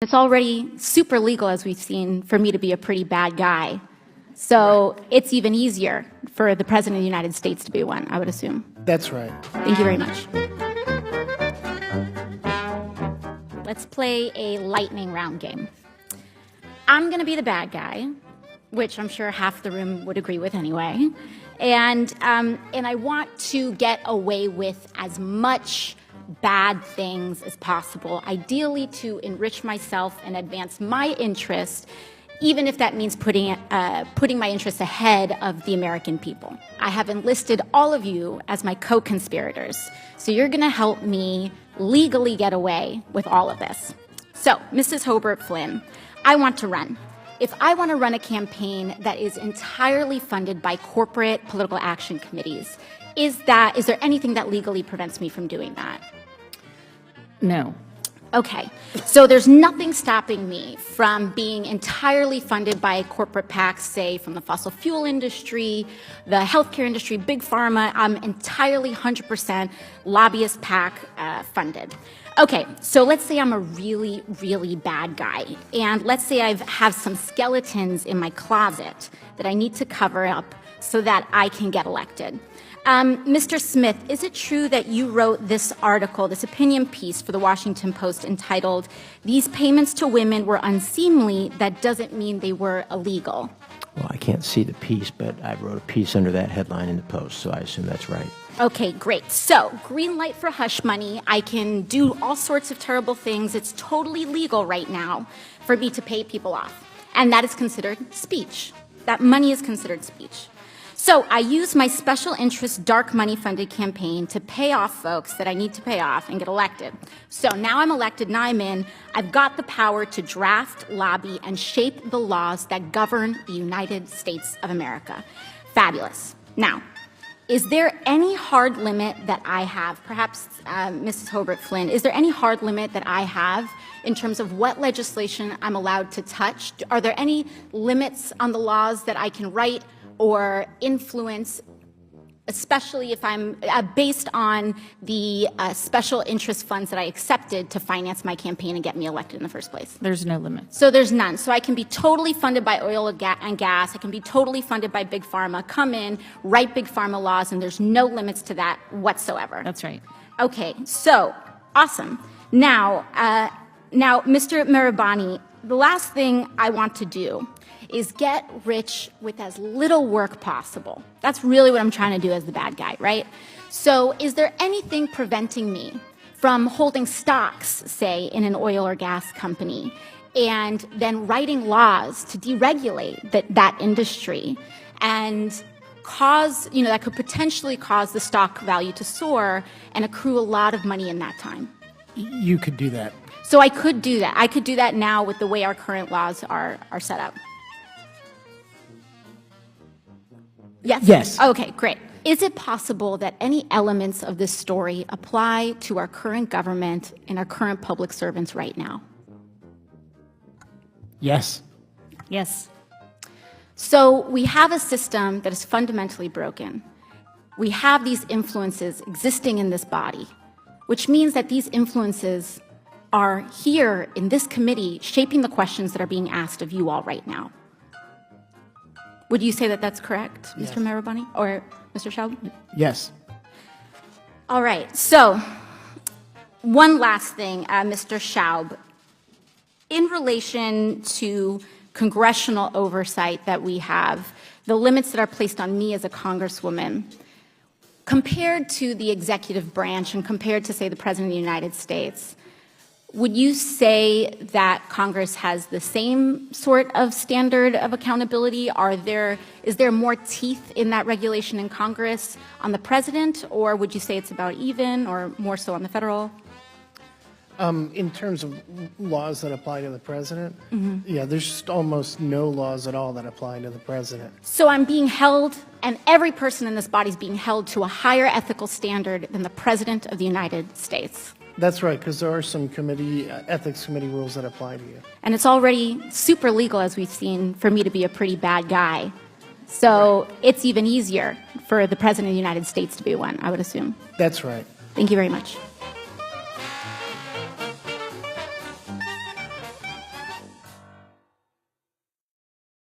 It's already super legal, as we've seen, for me to be a pretty bad guy. So it's even easier for the President of the United States to be one, I would assume. That's right. Thank you very much. Let's play a lightning round game. I'm going to be the bad guy, which I'm sure half the room would agree with anyway. And I want to get away with as much bad things as possible, ideally to enrich myself and advance my interest, even if that means putting my interests ahead of the American people. I have enlisted all of you as my co-conspirators, so you're going to help me legally get away with all of this. So, Mrs. Hobart Flynn, I want to run. If I want to run a campaign that is entirely funded by corporate political action committees, is there anything that legally prevents me from doing that? No. Okay, so there's nothing stopping me from being entirely funded by corporate PACs, say from the fossil fuel industry, the healthcare industry, big pharma. I'm entirely 100% lobbyist PAC funded. Okay, so let's say I'm a really, really bad guy, and let's say I have some skeletons in my closet that I need to cover up so that I can get elected. Mr. Smith, is it true that you wrote this article, this opinion piece for the Washington Post entitled, "These payments to women were unseemly, that doesn't mean they were illegal"? Well, I can't see the piece, but I wrote a piece under that headline in the Post, so I assume that's right. Okay, great. So, green light for hush money. I can do all sorts of terrible things. It's totally legal right now for me to pay people off. And that is considered speech. That money is considered speech. So I use my special interest dark money funded campaign to pay off folks that I need to pay off and get elected. So now I'm elected, now I'm in. I've got the power to draft, lobby, and shape the laws that govern the United States of America. Fabulous. Now, is there any hard limit that I have? Perhaps Mrs. Hobart Flynn, is there any hard limit that I have in terms of what legislation I'm allowed to touch? Are there any limits on the laws that I can write or influence, especially if I'm based on the special interest funds that I accepted to finance my campaign and get me elected in the first place? There's no limit. So there's none. So I can be totally funded by oil and gas. I can be totally funded by Big Pharma, come in, write Big Pharma laws, and there's no limits to that whatsoever. That's right. Okay, so awesome. Now, Mr. Mirabani, the last thing I want to do is get rich with as little work possible. That's really what I'm trying to do as the bad guy, right? So is there anything preventing me from holding stocks, say, in an oil or gas company, and then writing laws to deregulate that industry and cause, that could potentially cause the stock value to soar and accrue a lot of money in that time? You could do that. So I could do that. I could do that now with the way our current laws are set up. Yes? Yes. Okay, great. Is it possible that any elements of this story apply to our current government and our current public servants right now? Yes. Yes. So we have a system that is fundamentally broken. We have these influences existing in this body, which means that these influences are here in this committee shaping the questions that are being asked of you all right now. Would you say that that's correct, Yes. Mr. Mirabani or Mr. Schaub? Yes. All right. So one last thing, Mr. Schaub. In relation to congressional oversight that we have, the limits that are placed on me as a congresswoman, compared to the executive branch and compared to, say, the President of the United States, would you say that Congress has the same sort of standard of accountability? Is there more teeth in that regulation in Congress on the President, or would you say it's about even, or more so on the federal? In terms of laws that apply to the President, yeah, there's just almost no laws at all that apply to the President. So I'm being held, and every person in this body is being held to a higher ethical standard than the President of the United States. That's right, because there are some ethics committee rules that apply to you. And it's already super legal, as we've seen, for me to be a pretty bad guy. So it's even easier for the President of the United States to be one, I would assume. That's right. Thank you very much.